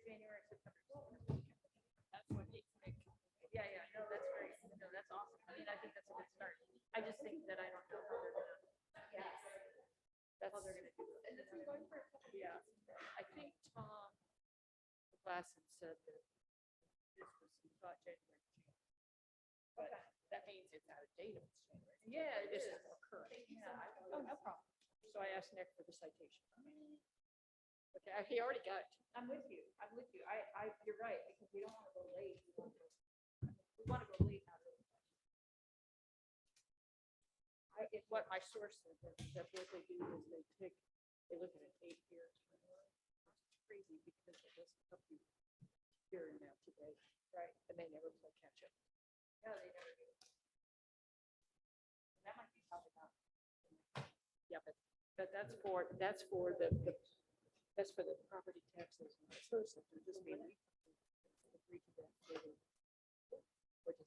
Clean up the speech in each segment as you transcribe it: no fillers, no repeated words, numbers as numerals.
January, September. That's what he thinks. Yeah, no, that's great. No, that's awesome. I mean, I think that's a good start. I just think that I don't know how they're gonna. Yes. That's how they're gonna do it. And this is going for. Yeah, I think Tom Glasson said that this was, he thought January. But that means it's out of date if it's January. Yeah, this is more current. Oh, no problem. So I asked Nick for the citation. Okay, he already got it. I'm with you. You're right, because we don't want to go late. We want to go late. It's what my source said, that what they do is they look at an 8-year timeline. It's crazy because it doesn't help you here and now today, right? And they never play catch up. No, they never do. That might be how they got. Yeah, but that's for the that's for the property taxes. So just mean we agree to that. Which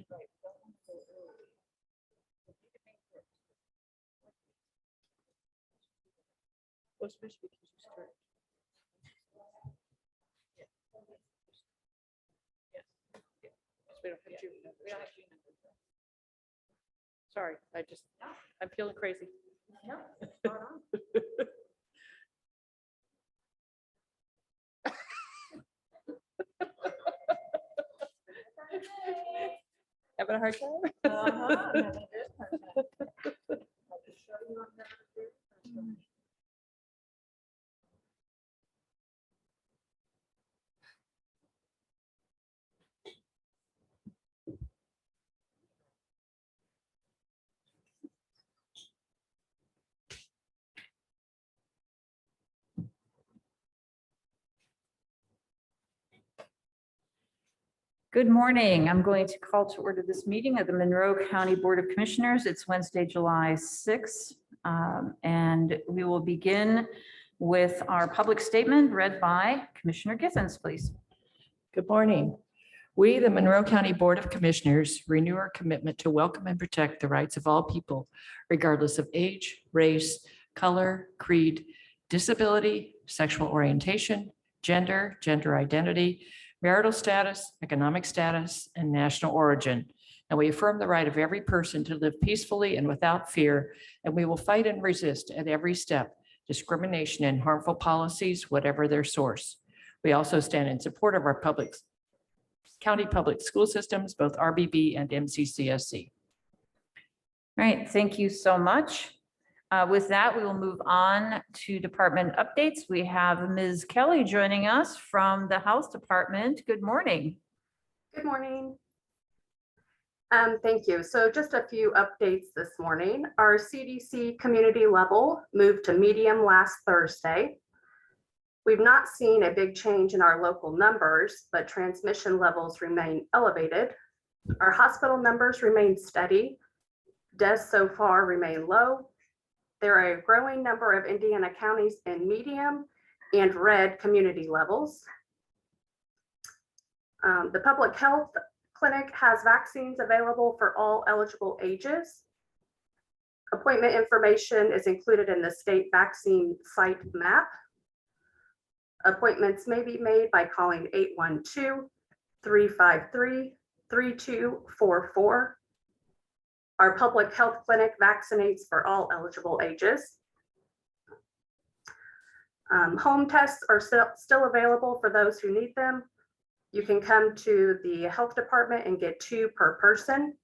is right. Don't want to go early. Well, especially because you start. Yeah. Yes. Yeah. We don't have June numbers. We don't have June numbers. Sorry, I'm feeling crazy. No, it's spot on. Having a hard time? Good morning. I'm going to call to order this meeting of the Monroe County Board of Commissioners. It's Wednesday, July 6th, and we will begin with our public statement read by Commissioner Githens, please. Good morning. We, the Monroe County Board of Commissioners, renew our commitment to welcome and protect the rights of all people, regardless of age, race, color, creed, disability, sexual orientation, gender identity, marital status, economic status, and national origin. And we affirm the right of every person to live peacefully and without fear, and we will fight and resist at every step discrimination and harmful policies, whatever their source. We also stand in support of our county public school systems, both RBB and MCCSC. Right, thank you so much. With that, we will move on to department updates. We have Ms. Kelly joining us from the Health Department. Good morning. Good morning. Thank you. So just a few updates this morning. Our CDC community level moved to medium last Thursday. We've not seen a big change in our local numbers, but transmission levels remain elevated. Our hospital numbers remain steady. Deaths so far remain low. There are a growing number of Indiana counties in medium and red community levels. The public health clinic has vaccines available for all eligible ages. Appointment information is included in the state vaccine site map. Appointments may be made by calling 812-353-3244. Our public health clinic vaccinates for all eligible ages. Home tests are still available for those who need them. You can come to the health department and get 2 per person.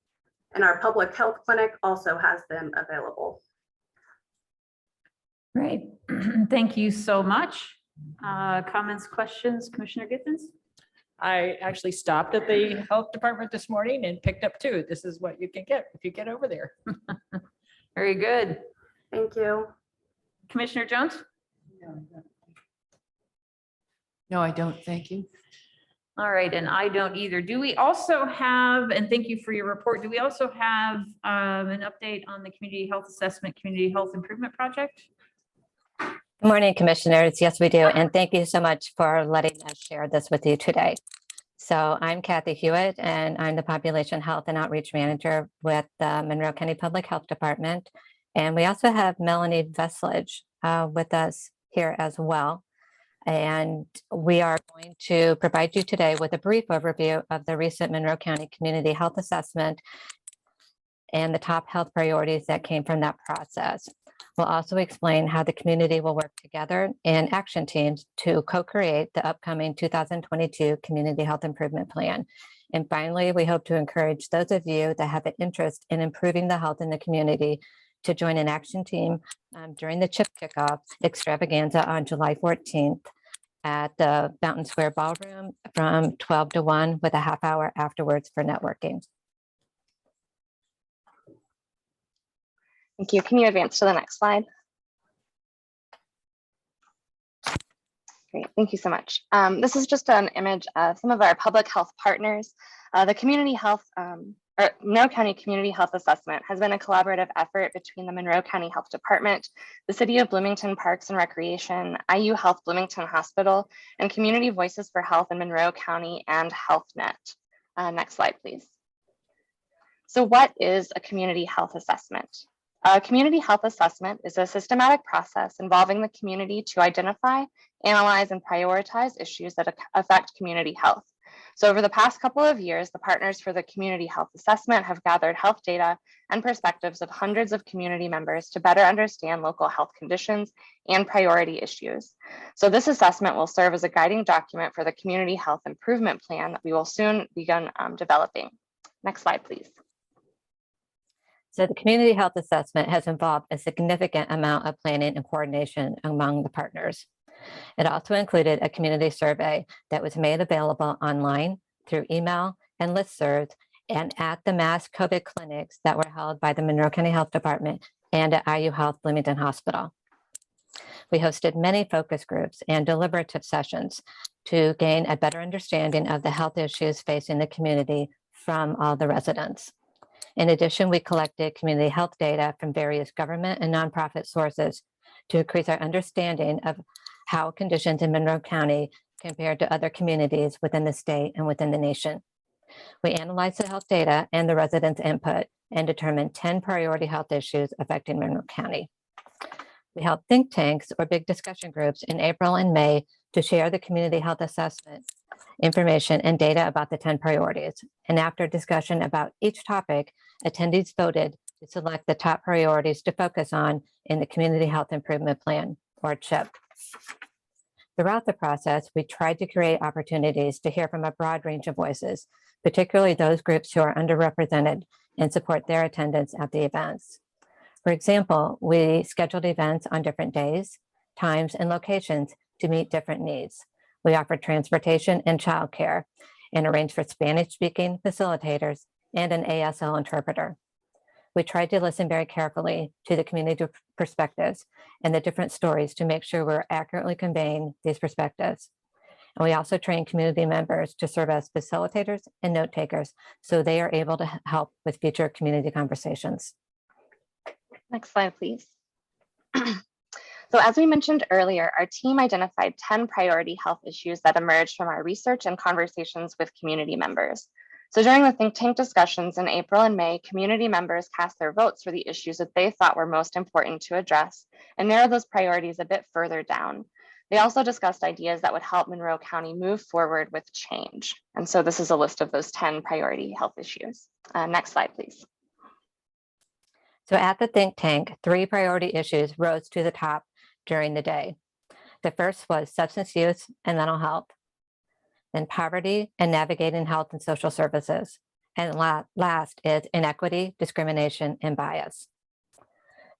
And our public health clinic also has them available. Great. Thank you so much. Comments, questions, Commissioner Githens? I actually stopped at the health department this morning and picked up 2. This is what you can get if you get over there. Very good. Thank you. Commissioner Jones? No, I don't. Thank you. All right, and I don't either. Do we also have, and thank you for your report, do we also have an update on the Community Health Assessment, Community Health Improvement Project? Good morning, Commissioners. Yes, we do. And thank you so much for letting us share this with you today. So I'm Kathy Hewitt, and I'm the Population Health and Outreach Manager with the Monroe County Public Health Department. And we also have Melanie Veslage with us here as well. And we are going to provide you today with a brief overview of the recent Monroe County Community Health Assessment and the top health priorities that came from that process. We'll also explain how the community will work together in action teams to co-create the upcoming 2022 Community Health Improvement Plan. And finally, we hope to encourage those of you that have an interest in improving the health in the community to join an action team during the CHIP kickoff extravaganza on July 14th at the Fountain Square Ballroom from 12 to 1 with a half hour afterwards for networking. Thank you. Can you advance to the next slide? Great, thank you so much. This is just an image of some of our public health partners. The Community Health, or Monroe County Community Health Assessment has been a collaborative effort between the Monroe County Health Department, the City of Bloomington Parks and Recreation, IU Health Bloomington Hospital, and Community Voices for Health in Monroe County and HealthNet. Next slide, please. So what is a community health assessment? A community health assessment is a systematic process involving the community to identify, analyze, and prioritize issues that affect community health. So over the past couple of years, the partners for the community health assessment have gathered health data and perspectives of hundreds of community members to better understand local health conditions and priority issues. So this assessment will serve as a guiding document for the Community Health Improvement Plan that we will soon begin developing. Next slide, please. So the community health assessment has involved a significant amount of planning and coordination among the partners. It also included a community survey that was made available online through email and listservs and at the mass COVID clinics that were held by the Monroe County Health Department and at IU Health Bloomington Hospital. We hosted many focus groups and deliberative sessions to gain a better understanding of the health issues facing the community from all the residents. In addition, we collected community health data from various government and nonprofit sources to increase our understanding of how conditions in Monroe County compared to other communities within the state and within the nation. We analyzed the health data and the residents' input and determined 10 priority health issues affecting Monroe County. We held think tanks or big discussion groups in April and May to share the community health assessment information and data about the 10 priorities. And after discussion about each topic, attendees voted to select the top priorities to focus on in the Community Health Improvement Plan, or CHIP. Throughout the process, we tried to create opportunities to hear from a broad range of voices, particularly those groups who are underrepresented, and support their attendance at the events. For example, we scheduled events on different days, times, and locations to meet different needs. We offered transportation and childcare and arranged for Spanish-speaking facilitators and an ASL interpreter. We tried to listen very carefully to the community perspectives and the different stories to make sure we're accurately conveying these perspectives. And we also trained community members to serve as facilitators and note takers so they are able to help with future community conversations. Next slide, please. So as we mentioned earlier, our team identified 10 priority health issues that emerged from our research and conversations with community members. So during the think tank discussions in April and May, community members cast their votes for the issues that they thought were most important to address and narrow those priorities a bit further down. They also discussed ideas that would help Monroe County move forward with change. And so this is a list of those 10 priority health issues. Next slide, please. So at the think tank, 3 priority issues rose to the top during the day. The first was substance use and mental health, then poverty and navigating health and social services, and last is inequity, discrimination, and bias.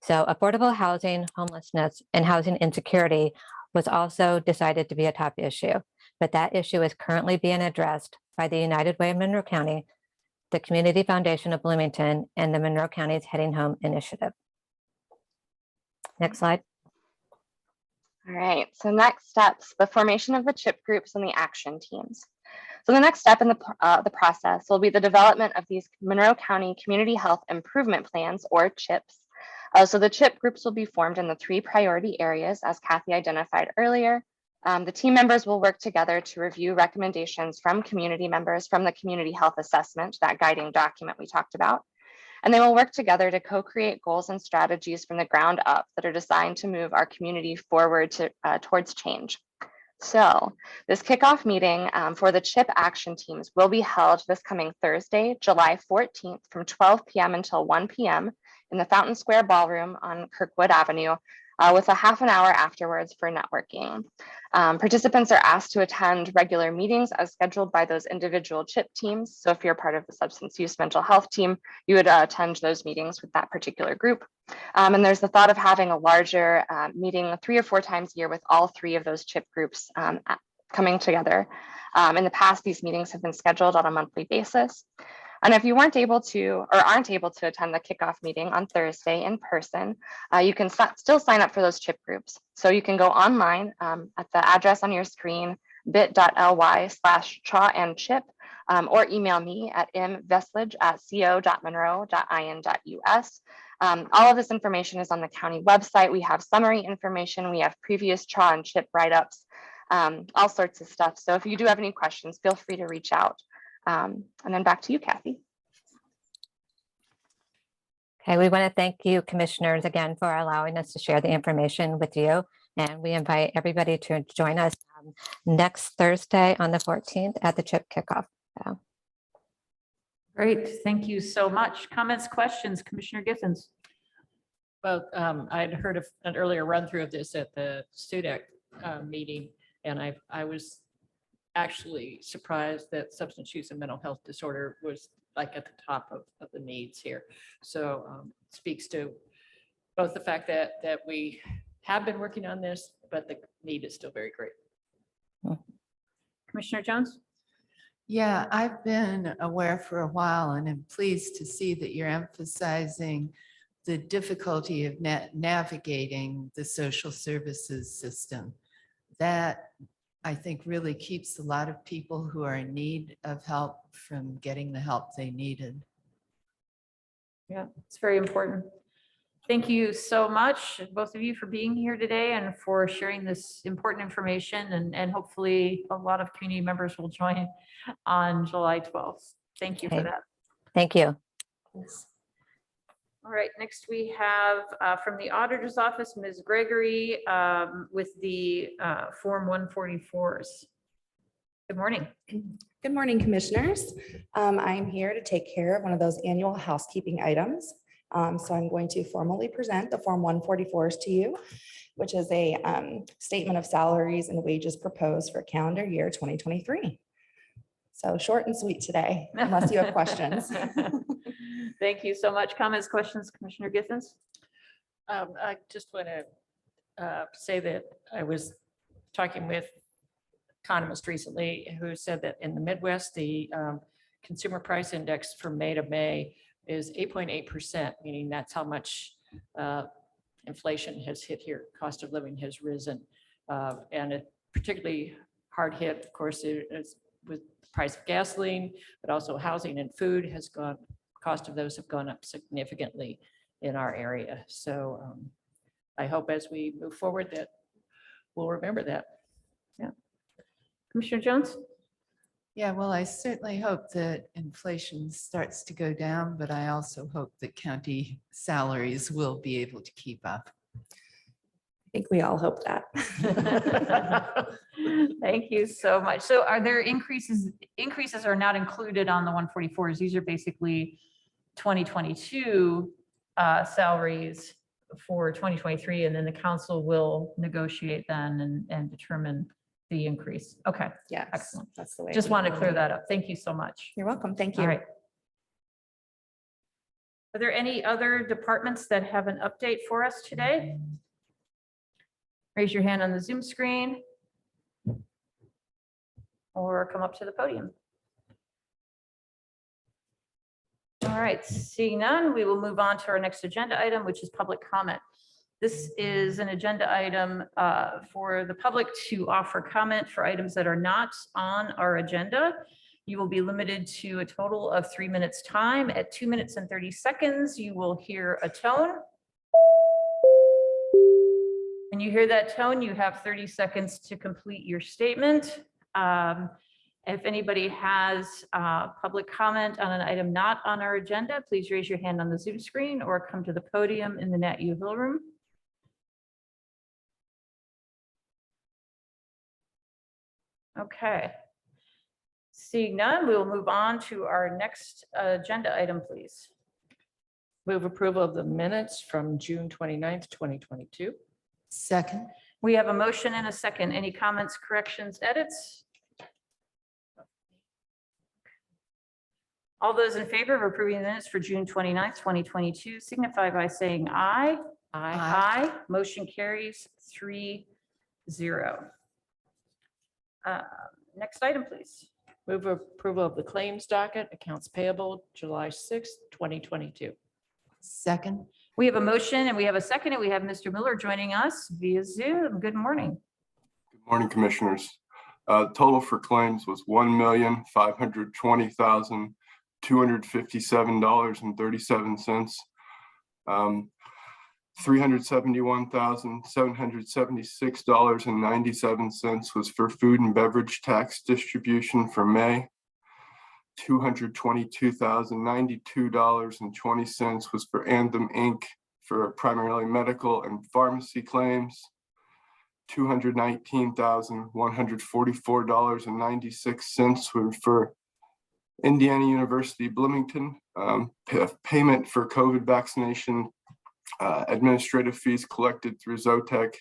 So affordable housing, homelessness, and housing insecurity was also decided to be a top issue, but that issue is currently being addressed by the United Way of Monroe County, the Community Foundation of Bloomington, and the Monroe County's Heading Home initiative. Next slide. All right, so next steps, the formation of the CHIP groups and the action teams. So the next step in the process will be the development of these Monroe County Community Health Improvement Plans, or CHIPs. So the CHIP groups will be formed in the 3 priority areas, as Kathy identified earlier, The team members will work together to review recommendations from community members from the community health assessment, that guiding document we talked about. And they will work together to co-create goals and strategies from the ground up that are designed to move our community forward towards change. So this kickoff meeting for the CHIP action teams will be held this coming Thursday, July 14th from 12 p.m. until 1 p.m. in the Fountain Square Ballroom on Kirkwood Avenue, with a half an hour afterwards for networking. Participants are asked to attend regular meetings as scheduled by those individual CHIP teams. So if you're part of the substance use mental health team, you would attend those meetings with that particular group. And there's the thought of having a larger meeting 3 or 4 times a year with all 3 of those CHIP groups coming together. In the past, these meetings have been scheduled on a monthly basis. And if you weren't able to or aren't able to attend the kickoff meeting on Thursday in person, you can still sign up for those CHIP groups. So you can go online at the address on your screen, bit.ly/chaandchip, or email me at mveslige@co.monroe.in.us. All of this information is on the county website. We have summary information. We have previous CHA and CHIP write-ups, all sorts of stuff. So if you do have any questions, feel free to reach out. And then back to you, Kathy. Okay, we want to thank you, commissioners, again for allowing us to share the information with you. And we invite everybody to join us next Thursday on the 14th at the CHIP kickoff. So, Great, thank you so much. Comments, questions, Commissioner Githens? Well, I'd heard of an earlier run through of this at the SUDEC meeting, and I was actually surprised that substance use and mental health disorder was like at the top of the needs here. So it speaks to both the fact that we have been working on this, but the need is still very great. Commissioner Jones? Yeah, I've been aware for a while and am pleased to see that you're emphasizing the difficulty of navigating the social services system. That, I think, really keeps a lot of people who are in need of help from getting the help they needed. Yeah, it's very important. Thank you so much, both of you, for being here today and for sharing this important information. And hopefully a lot of community members will join on July 12th. Thank you for Okay. that. thank you. All right, next we have from the auditor's office, Ms. Gregory, with the Form 144s. Good morning. Good morning, commissioners. I'm here to take care of one of those annual housekeeping items. So I'm going to formally present the Form 144s to you, which is a statement of salaries and wages proposed for calendar year 2023. So short and sweet today, unless you have questions. Thank you so much. Comments, questions, Commissioner Githens? I just want to say that I was talking with economist recently who said that in the Midwest, the consumer price index from May to May is 8.8%, meaning that's how much inflation has hit here. Cost of living has risen. And it particularly hard hit, of course, is with the price of gasoline, but also housing and food has gone, cost of those have gone up significantly in our area. So I hope as we move forward that we'll remember that. Yeah. Commissioner Jones? Yeah, well, I certainly hope that inflation starts to go down, but I also hope that county salaries will be able to keep up. I think we all hope that. Thank you so much. So are there increases? Increases are not included on the 144s. These are basically 2022 salaries for 2023, and then the council will negotiate then and determine the increase. Okay, Yes, excellent. that's the way. Just we want to want clear it. that up. Thank you so much. You're welcome. Thank you. All right. Are there any other departments that have an update for us today? Raise your hand on the Zoom screen or come up to the podium. All right, seeing none, we will move on to our next agenda item, which is public comment. This is an agenda item for the public to offer comment for items that are not on our agenda. You will be limited to a total of 3 minutes time. At 2 minutes and 30 seconds, you will hear a tone. When you hear that tone, you have 30 seconds to complete your statement. If anybody has public comment on an item not on our agenda, please raise your hand on the Zoom screen or come to the podium in the Nat U Hill Room. Okay. Seeing none, we will move on to our next agenda item, please. Move approval of the minutes from June 29th, 2022. Second. We have a motion and a second. Any comments, corrections, edits? All those in favor of approving the minutes for June 29th, 2022 signify by saying aye. Aye. Aye. Motion carries 3-0. Next item, please. Move approval of the claims docket, accounts payable, July 6th, 2022. Second. We have a motion and we have a second, and we have Mr. Miller joining us via Zoom. Good morning. Good morning, Commissioners. Total for claims was $1,520,257.37. $371,776.97 was for food and beverage tax distribution for May. $222,092.20 was for Anthem Inc. for primarily medical and pharmacy claims. $219,144.96 were for Indiana University Bloomington, payment for COVID vaccination, administrative fees collected through Zotec,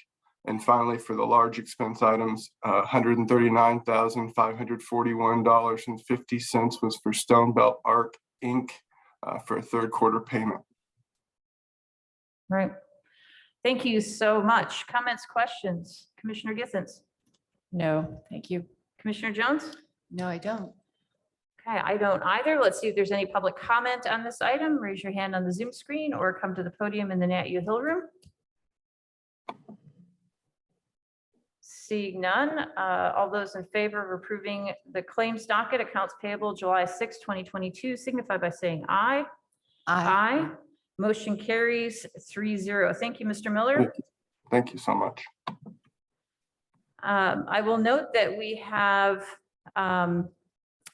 and finally for the large expense items, $139,541.50 was for Stonebelt Arc Inc. For a third quarter payment. Right. Thank you so much. Comments, questions? Commissioner Githens? No, thank you. Commissioner Jones? No, I don't. Okay, I don't either. Let's see if there's any public comment on this item. Raise your hand on the Zoom screen or come to the podium in the Nat U Hill Room. Seeing none, all those in favor of approving the claims docket, accounts payable July 6, 2022, signify by saying aye. Aye. Motion carries 3-0. Thank you, Mr. Miller. Thank you so much. I will note that we have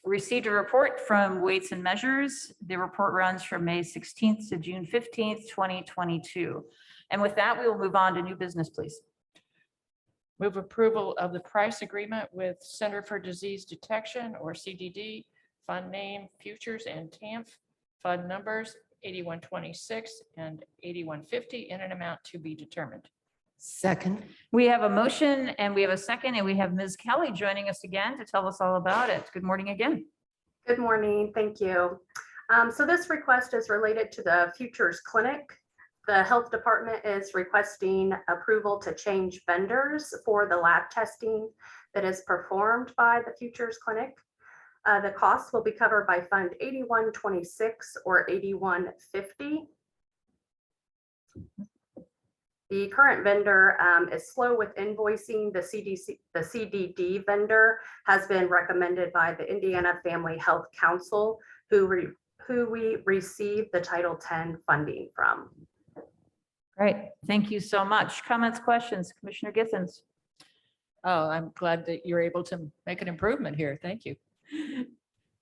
received a report from Weights and Measures. The report runs from May 16th to June 15th, 2022. And with that, we will move on to new business, please. Move approval of the price agreement with Center for Disease Detection, or CDD, fund name Futures and TAMF, fund numbers 8126 and 8150 in an amount to be determined. Second. We have a motion and we have a second, and we have Ms. Kelly joining us again to tell us all about it. Good morning again. Good morning. Thank you. So this request is related to the Futures Clinic. The health department is requesting approval to change vendors for the lab testing that is performed by the Futures Clinic. The costs will be covered by Fund 8126 or 8150. The current vendor is slow with invoicing. The CDD vendor has been recommended by the Indiana Family Health Council, who we receive the Title X funding from. Great. Thank you so much. Comments, questions? Commissioner Githens? Oh, I'm glad that you're able to make an improvement here. Thank you.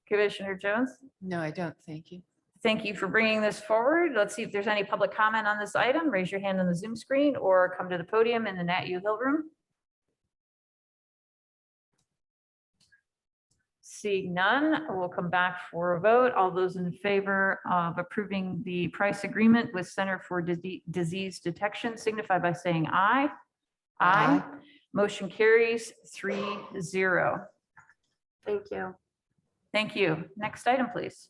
Commissioner Jones? No, I don't. Thank you. Thank you for bringing this forward. Let's see if there's any public comment on this item. Raise your hand on the Zoom screen or come to the podium in the Nat U Hill Room. Seeing none, we'll come back for a vote. All those in favor of approving the price agreement with Center for Disease Detection signify by saying aye. Aye. Motion carries 3-0. Thank you. Thank you. Next item, please.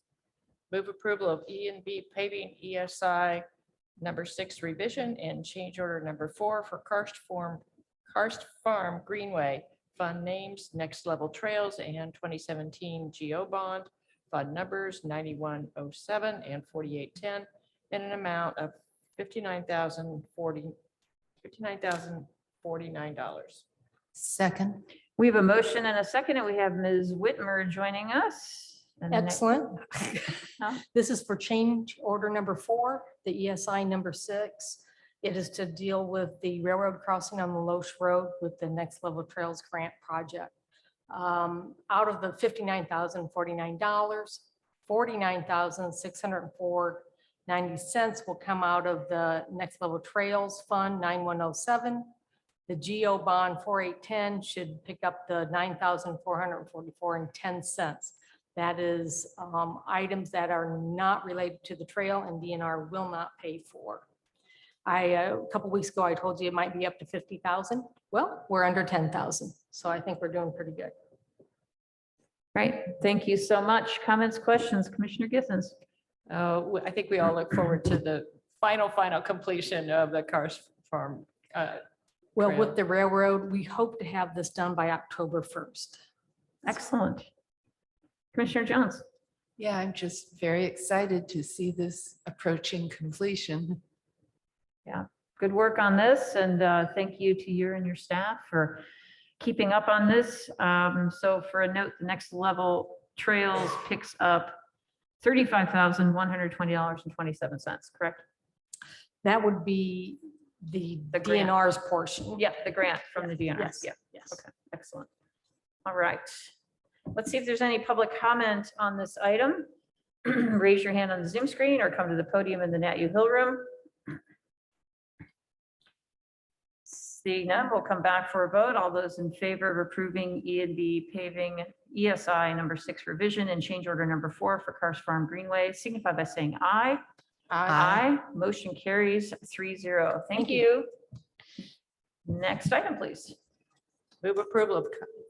Move approval of E&B paving ESI number 6 revision and change order number 4 for Karst Farm Greenway. Fund names Next Level Trails and 2017 Geo Bond. Fund numbers 9107 and 4810 in an amount of $59,049. Second. We have a motion and a second, and we have Ms. Whitmer joining us. And the next- Excellent. Huh? This is for change order number 4, the ESI number 6. It is to deal with the railroad crossing on the Loesch Road with the Next Level Trails Grant Project. Out of the $59,049, $49,604.90 will come out of the Next Level Trails Fund 9107. The GO bond 4810 should pick up the $9,444.10. That is items that are not related to the trail and DNR will not pay for. A couple weeks ago, I told you it might be up to 50,000. Well, we're under 10,000. So I think we're doing pretty good. Right, thank you so much. Comments, questions, Commissioner Githens? I think we all look forward to the final completion of the Cars Farm. Well, Trail. with the railroad, we hope to have this done by October 1st. Excellent. Commissioner Jones? Yeah, I'm just very excited to see this approaching completion. Good work on this, and thank you to you and your staff for keeping up on this. So for a note, the Next Level Trails picks up $35,120.27, correct? That would be the grant. DNR's portion. Yeah, the grant from the DNR. Yes, Yeah, yes. okay, excellent. All right. Let's see if there's any public comment on this item. Raise your hand on the Zoom screen or come to the podium in the Nat U Hill Room. Seeing none, we'll come back for a vote. All those in favor of approving E&B paving ESI number 6 revision and change order number 4 for Cars Farm Greenway signify by saying aye. Aye. Motion carries 3-0. Thank you. Next item, please. Move approval of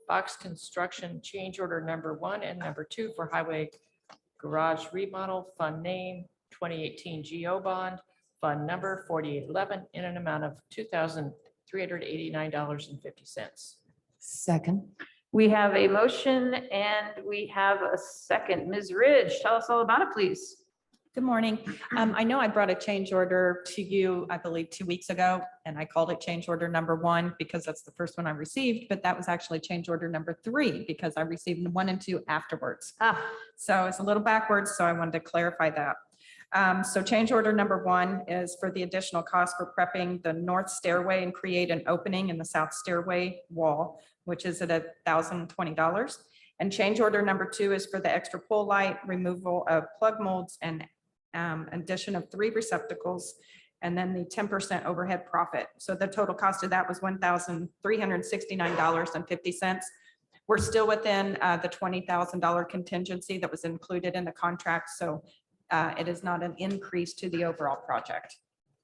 Fox Construction change order number 1 and number 2 for highway garage remodel, fund name 2018 GO bond, fund number 4811 in an amount of $2,389.50. Second. We have a motion and we have a second. Ms. Ridge, tell us all about it, please. Good morning. I know I brought a change order to you, I believe, 2 weeks ago, and I called it change order number 1 because that's the first one I received, but that was actually change order number 3 because I received 1 and 2 afterwards. So it's a little backwards, so I wanted to clarify that. So change order number 1 is for the additional cost for prepping the north stairway and create an opening in the south stairway wall, which is at $1,020. And change order number 2 is for the extra pole light, removal of plug molds, and addition of 3 receptacles, and then the 10% overhead profit. So the total cost of that was $1,369.50. We're still within the $20,000 contingency that was included in the contract. So it is not an increase to the overall project.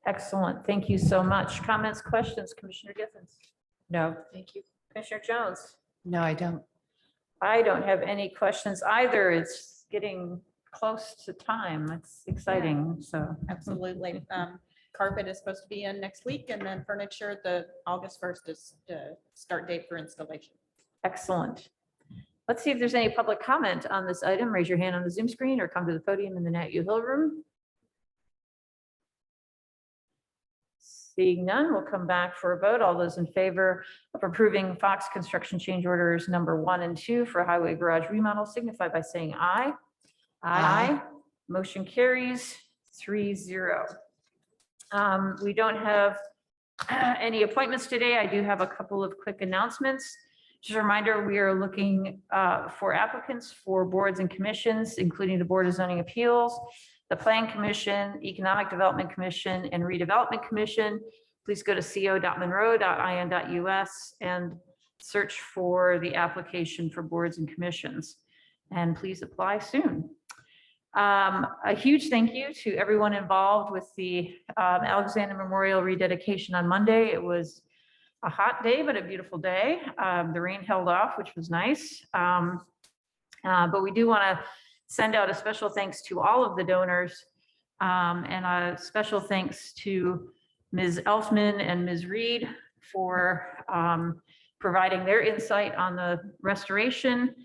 Excellent. Thank you so much. Comments, questions, Commissioner Githens? No, thank you. Commissioner Jones? No, I don't. I don't have any questions either. It's getting close to time. It's exciting, so. Absolutely. Carpet is supposed to be in next week, and then furniture, the August 1st is the start date for installation. Excellent. Let's see if there's any public comment on this item. Raise your hand on the Zoom screen or come to the podium in the Nat U Hill Room. Seeing none, we'll come back for a vote. All those in favor of approving Fox Construction change orders number 1 and 2 for highway garage remodel signify by saying aye. Aye. Motion carries 3-0. We don't have any appointments today. I do have a couple of quick announcements. Just a reminder, we are looking for applicants for boards and commissions, including the Board of Zoning Appeals, the Plan Commission, Economic Development Commission, and Redevelopment Commission. Please go to co.monroe.in.us and search for the application for boards and commissions. And please apply soon. A huge thank you to everyone involved with the Alexander Memorial rededication on Monday. It was a hot day, but a beautiful day. The rain held off, which was nice. But we do want to send out a special thanks to all of the donors and a special thanks to Ms. Elfman and Ms. Reed for providing their insight on the restoration.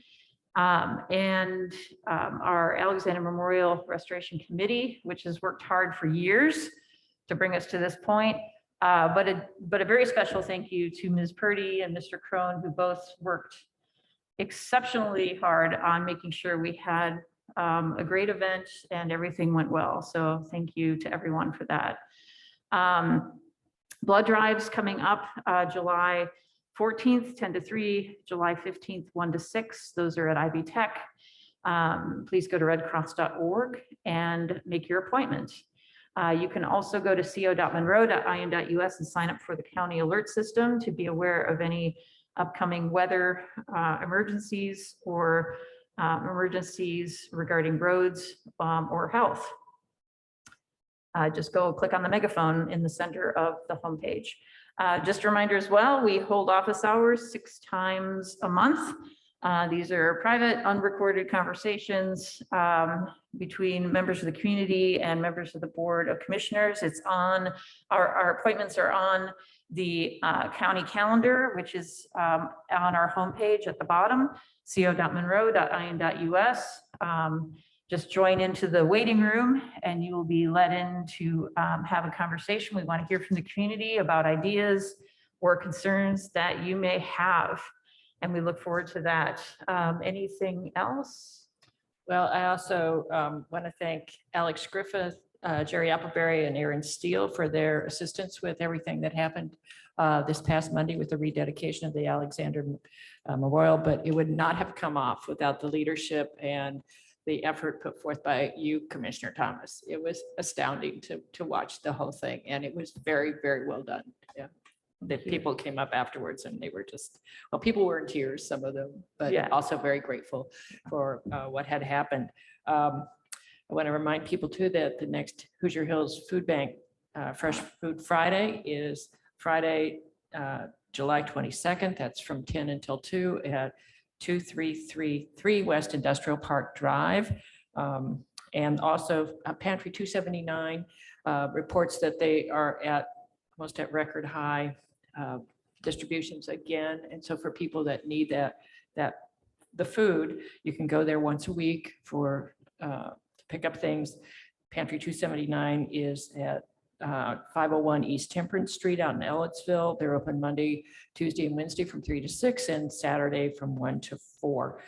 And our Alexander Memorial Restoration Committee, which has worked hard for years to bring us to this point. But a very special thank you to Ms. Purdy and Mr. Crone, who both worked exceptionally hard on making sure we had a great event and everything went well. So thank you to everyone for that. Blood drives coming up, July 14th, 10 to 3, July 15th, 1 to 6. Those are at Ivy Tech. Please go to redcross.org and make your appointment. You can also go to co.monroe.in.us and sign up for the county alert system to be aware of any upcoming weather emergencies or emergencies regarding roads or health. Just go click on the megaphone in the center of the homepage. Just a reminder as well, we hold office hours 6 times a month. These are private, unrecorded conversations between members of the community and members of the Board of Commissioners. It's on, our appointments are on the county calendar, which is on our homepage at the bottom, co.monroe.in.us. Just join into the waiting room and you will be let in to have a conversation. We want to hear from the community about ideas or concerns that you may have. And we look forward to that. Anything else? Well, I also want to thank Alex Griffith, Jerry Appleberry, and Aaron Steele for their assistance with everything that happened this past Monday with the rededication of the Alexander Memorial, but it would not have come off without the leadership and the effort put forth by you, Commissioner Thomas. It was astounding to watch the whole thing, and it was very, very well done. Yeah. That people came up afterwards and they were just, well, people were in tears, some of them, but Yeah. also very grateful for what had happened. I want to remind people too that the next Hoosier Hills Food Bank Fresh Food Friday is Friday, July 22nd. That's from 10 until 2 at 2333 West Industrial Park Drive. And also Pantry 279 reports that they are almost at record high distributions again. And so for people that need the food, you can go there once a week to pick up things. Pantry 279 is at 501 East Temperance Street out in Ellettsville. They're open Monday, Tuesday, and Wednesday from 3 to 6 and Saturday from 1 to 4.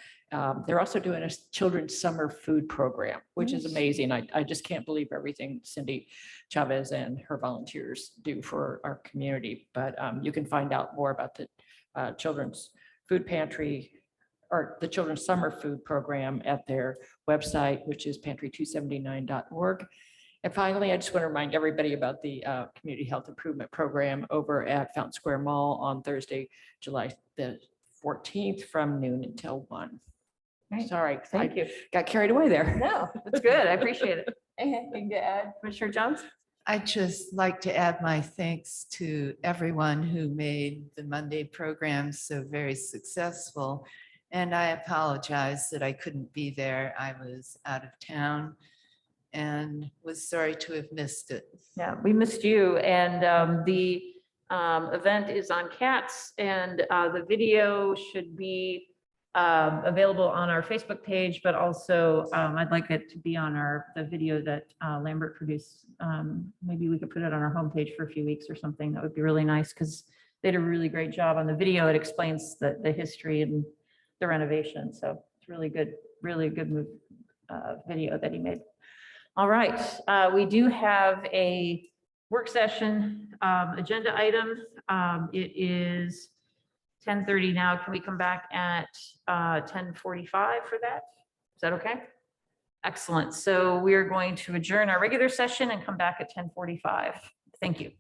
They're also doing a children's summer food program, which is amazing. I just can't believe everything Cindy Chavez and her volunteers do for our community. But you can find out more about the children's food pantry or the children's summer food program at their website, which is pantry279.org. And finally, I just want to remind everybody about the Community Health Improvement Program over at Fountain Square Mall on Thursday, July the 14th from noon until 1. Great. Sorry, Thank I you. got carried away there. No, that's good. I appreciate it. Anything to add, Commissioner Jones? I'd just like to add my thanks to everyone who made the Monday program so very successful. And I apologize that I couldn't be there. I was out of town and was sorry to have missed it. Yeah, we missed you. And the event is on CATS and the video should be available on our Facebook page, but also I'd like it to be on the video that Lambert produced. Maybe we could put it on our homepage for a few weeks or something. That would be really nice because they did a really great job on the video. It explains the history and the renovation. So it's really good video that he made. All right, we do have a work session agenda item. It is 10:30 now. Can we come back at 10:45 for that? Is that okay? Excellent. So we are going to adjourn our regular session and come back at 10:45. Thank you.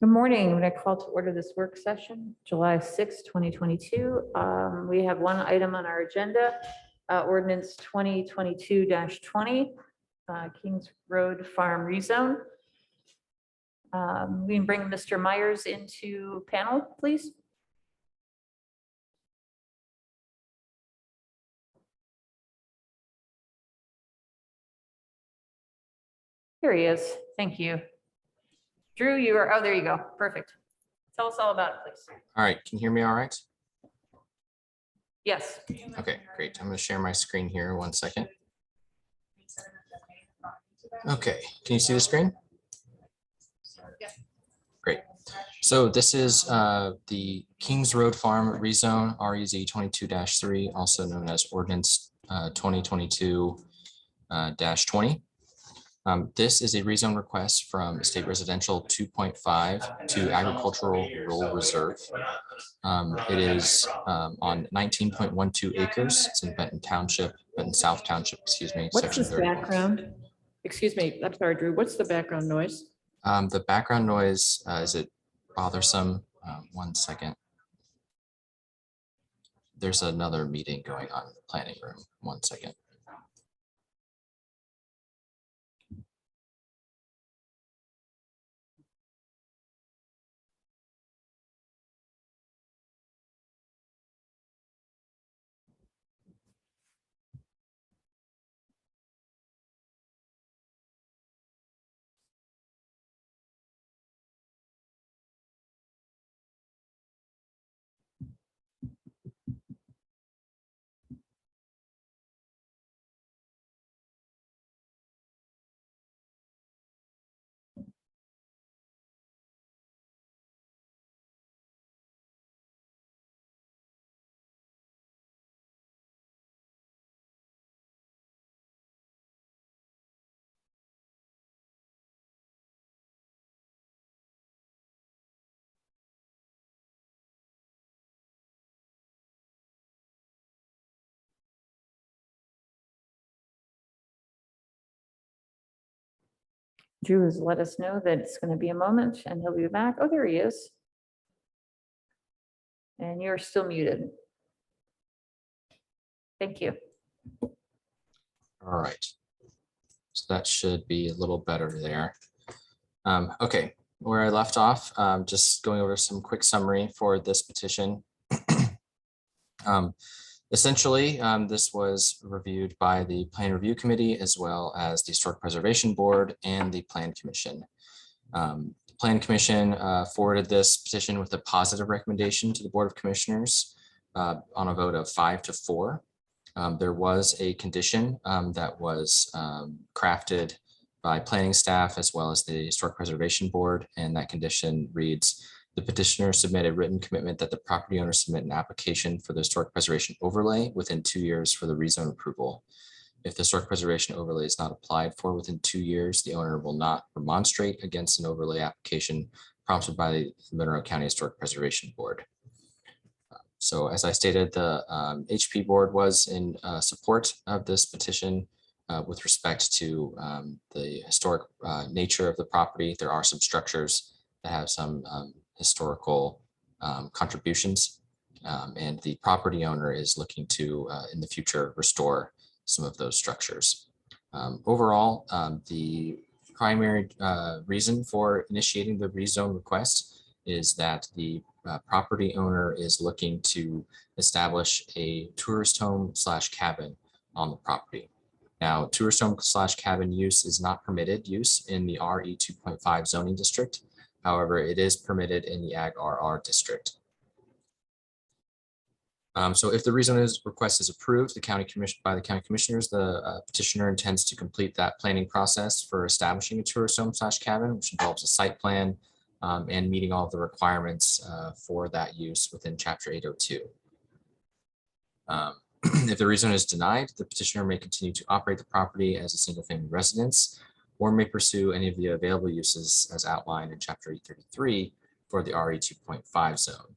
Good morning. I'm going to call to order this work session, July 6, 2022. We have one item on our agenda, ordinance 2022-20, Kings Road Farm rezone. We can bring Mr. Myers into panel, please. Here he is. Thank you. Drew, you are, oh, there you go. Perfect. Tell us all about it, please. All right, can you hear me all right? Yes. Okay, great. I'm going to share my screen here. 1 second. Okay, can you see the screen? Great. So this is the Kings Road Farm rezone REZ 22-3, also known as ordinance 2022-20. This is a rezone request from State Residential 2.5 to Agricultural Rural Reserve. It is on 19.12 acres. It's in Benton Township, Benton South Township, excuse me. What's Section this 30. background? Excuse me, I'm sorry, Drew. What's the background noise? The background noise, is it bothersome? 1 second. There's another meeting going on in the planning room. 1 second. Drew has let us know that it's going to be a moment and he'll be back. Oh, there he is. And you're still muted. Thank you. All right. So that should be a little better there. Okay, where I left off, just going over some quick summary for this petition. Essentially, this was reviewed by the Plan Review Committee as well as the Historic Preservation Board and the Plan Commission. The Plan Commission forwarded this petition with a positive recommendation to the Board of Commissioners on a vote of 5-4. There was a condition that was crafted by planning staff as well as the Historic Preservation Board, and that condition reads: the petitioner submit a written commitment that the property owner submit an application for the historic preservation overlay within 2 years for the rezone approval. If the historic preservation overlay is not applied for within 2 years, the owner will not remonstrate against an overlay application prompted by the Monroe County Historic Preservation Board. So as I stated, the HP board was in support of this petition with respect to the historic nature of the property. There are some structures that have some historical contributions, and the property owner is looking to in the future restore some of those structures. Overall, the primary reason for initiating the rezone request is that the property owner is looking to establish a tourist home / cabin on the property. Now, tourist home / cabin use is not permitted use in the RE 2.5 zoning district. However, it is permitted in the Ag RR district. So if the rezone request is approved, by the county commissioners, the petitioner intends to complete that planning process for establishing a tourist home / cabin, which involves a site plan and meeting all of the requirements for that use within Chapter 802. If the rezone is denied, the petitioner may continue to operate the property as a single-family residence, or may pursue any of the available uses as outlined in Chapter 833 for the RE 2.5 zone,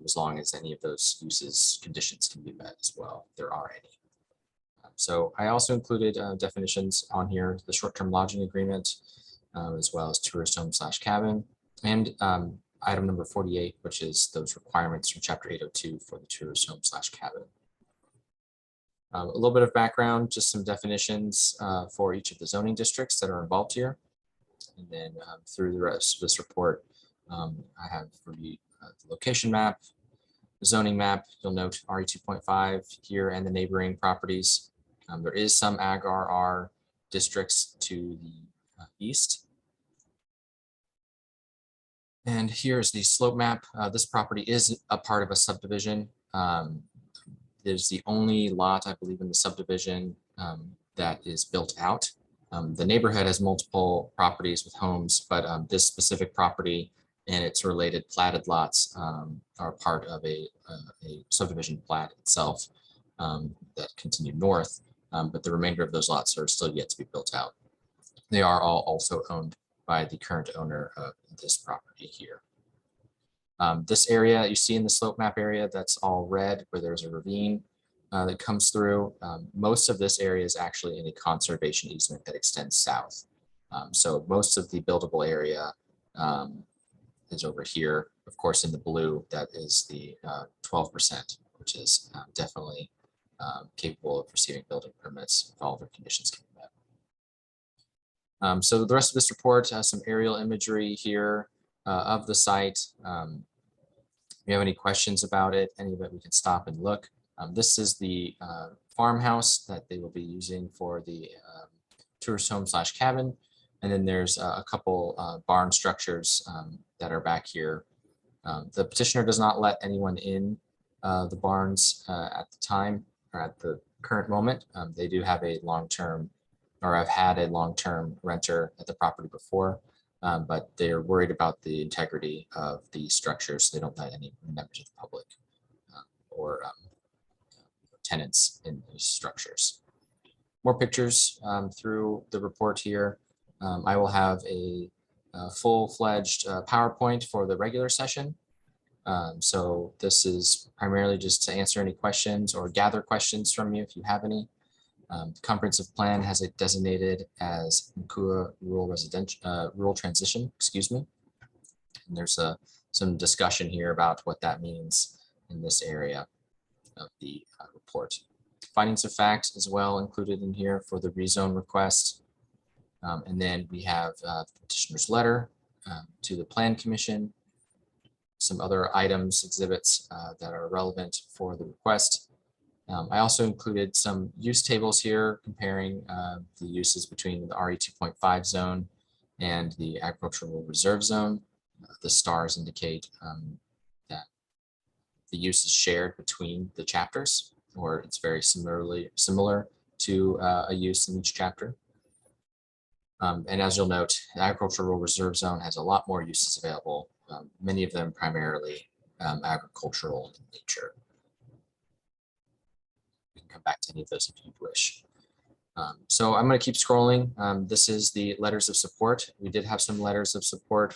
as long as any of those uses conditions can be met as well, if there are any. So I also included definitions on here, the short-term lodging agreement, as well as tourist home / cabin, And item number 48, which is those requirements from chapter 802 for the tourist home / cabin. A little bit of background, just some definitions for each of the zoning districts that are involved here. And then through the rest of this report, I have reviewed the location map, the zoning map. You'll note RE 2.5 here and the neighboring properties. There is some Ag RR districts to the east. And here's the slope map. This property is a part of a subdivision. It is the only lot, I believe, in the subdivision that is built out. The neighborhood has multiple properties with homes, but this specific property and its related platted lots are part of a subdivision plat itself that continue north, but the remainder of those lots are still yet to be built out. They are all also owned by the current owner of this property here. This area you see in the slope map area, that's all red where there's a ravine that comes through. Most of this area is actually in a conservation easement that extends south. So most of the buildable area is over here. Of course, in the blue, that is the 12%, which is definitely capable of receiving building permits if all of their conditions can be met. So the rest of this report has some aerial imagery here of the site. If you have any questions about it, any of it, we can stop and look. This is the farmhouse that they will be using for the tourist home / cabin. And then there's a couple barn structures that are back here. The petitioner does not let anyone in the barns at the time or at the current moment. They do have a long-term, or have had a long-term renter at the property before, but they're worried about the integrity of the structures. So they don't let any members of the public or tenants in these structures. More pictures through the report here. I will have a full-fledged PowerPoint for the regular session. So this is primarily just to answer any questions or gather questions from you if you have any. The comprehensive plan has it designated as Nakua rural transition, excuse me. And there's some discussion here about what that means in this area of the report. Findings of fact as well included in here for the rezone request. And then we have the petitioner's letter to the Plan Commission, some other items, exhibits that are relevant for the request. I also included some use tables here comparing the uses between the RE 2.5 zone and the agricultural reserve zone. The stars indicate that the use is shared between the chapters, or it's very similar to a use in each chapter. And as you'll note, the agricultural reserve zone has a lot more uses available, many of them primarily agricultural in nature. We can come back to any of those if you wish. So I'm going to keep scrolling. This is the letters of support. We did have some letters of support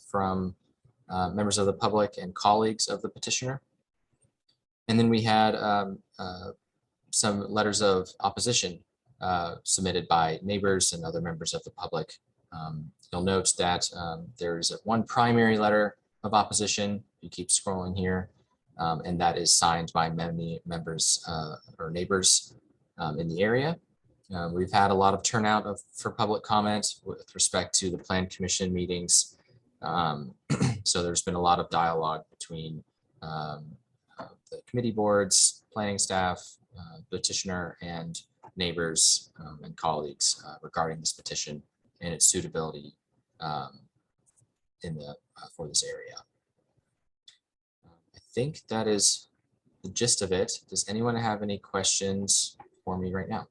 from members of the public and colleagues of the petitioner. And then we had some letters of opposition submitted by neighbors and other members of the public. You'll note that there's one primary letter of opposition. You keep scrolling here, and that is signed by many members or neighbors in the area. We've had a lot of turnout for public comment with respect to the Plan Commission meetings. So there's been a lot of dialogue between the committee boards, planning staff, petitioner, and neighbors and colleagues regarding this petition and its suitability for this area. I think that is the gist of it. Does anyone have any questions for me right now?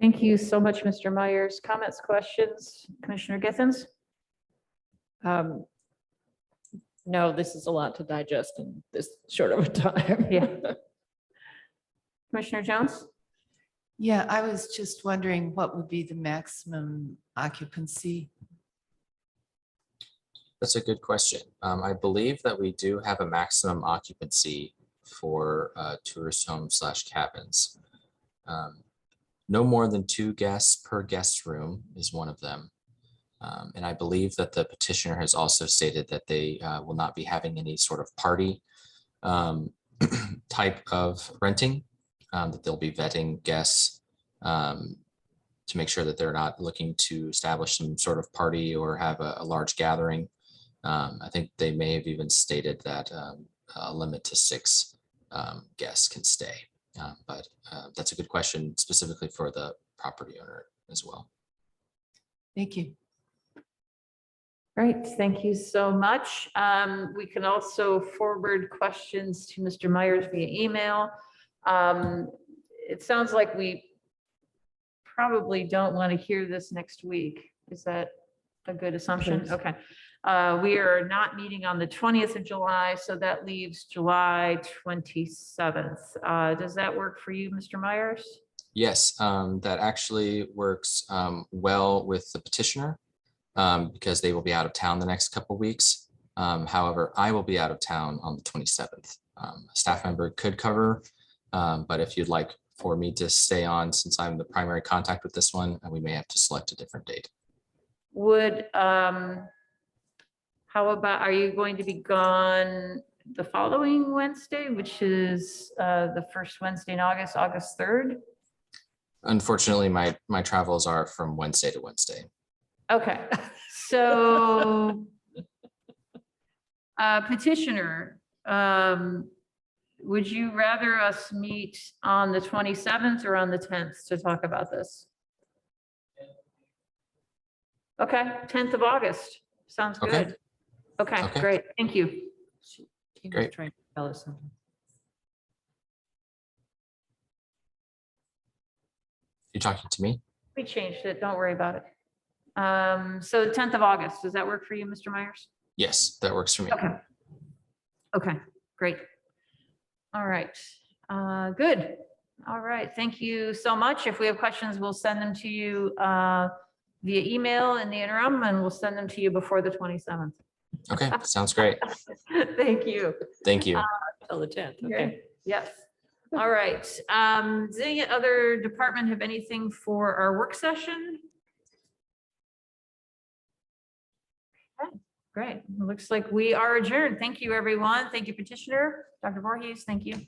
Thank you so much, Mr. Myers. Comments, questions? Commissioner Githens? No, this is a lot to digest in this short of a time. Yeah. Commissioner Jones? Yeah, I was just wondering what would be the maximum occupancy? That's a good question. I believe that we do have a maximum occupancy for tourist homes / cabins. No more than 2 guests per guest room is one of them. And I believe that the petitioner has also stated that they will not be having any sort of party type of renting, that they'll be vetting guests to make sure that they're not looking to establish some sort of party or have a large gathering. I think they may have even stated that a limit to 6 guests can stay. But that's a good question specifically for the property owner as well. Thank you. Great, thank you so much. We can also forward questions to Mr. Myers via email. It sounds like we probably don't want to hear this next week. Is that a good assumption? Please. Okay. We are not meeting on the 20th of July, so that leaves July 27th. Does that work for you, Mr. Myers? Yes, that actually works well with the petitioner because they will be out of town the next couple weeks. However, I will be out of town on the 27th. A staff member could cover, but if you'd like for me to stay on, since I'm the primary contact with this one, we may have to select a different date. Would, how about, are you going to be gone the following Wednesday, which is the first Wednesday in August, August 3rd? Unfortunately, my travels are from Wednesday to Wednesday. Okay, so petitioner, would you rather us meet on the 27th or on the 10th to talk about this? Okay, 10th of August. Sounds Okay. good. Okay, Okay. great. Thank you. He was Great. trying to tell us something. You talking to me? We changed it. Don't worry about it. So the 10th of August, does that work for you, Mr. Myers? Yes, that works for me. Okay. Okay, great. All right, good. All right, thank you so much. If we have questions, we'll send them to you via email in the interim, and we'll send them to you before the 27th. Okay, sounds great. Thank you. Thank you. Till the 10th, Okay, okay. yes. All right. Does any other department have anything for our work session? Okay, great. Looks like we are adjourned. Thank you, everyone. Thank you, petitioner. Dr. Voorhees, thank you.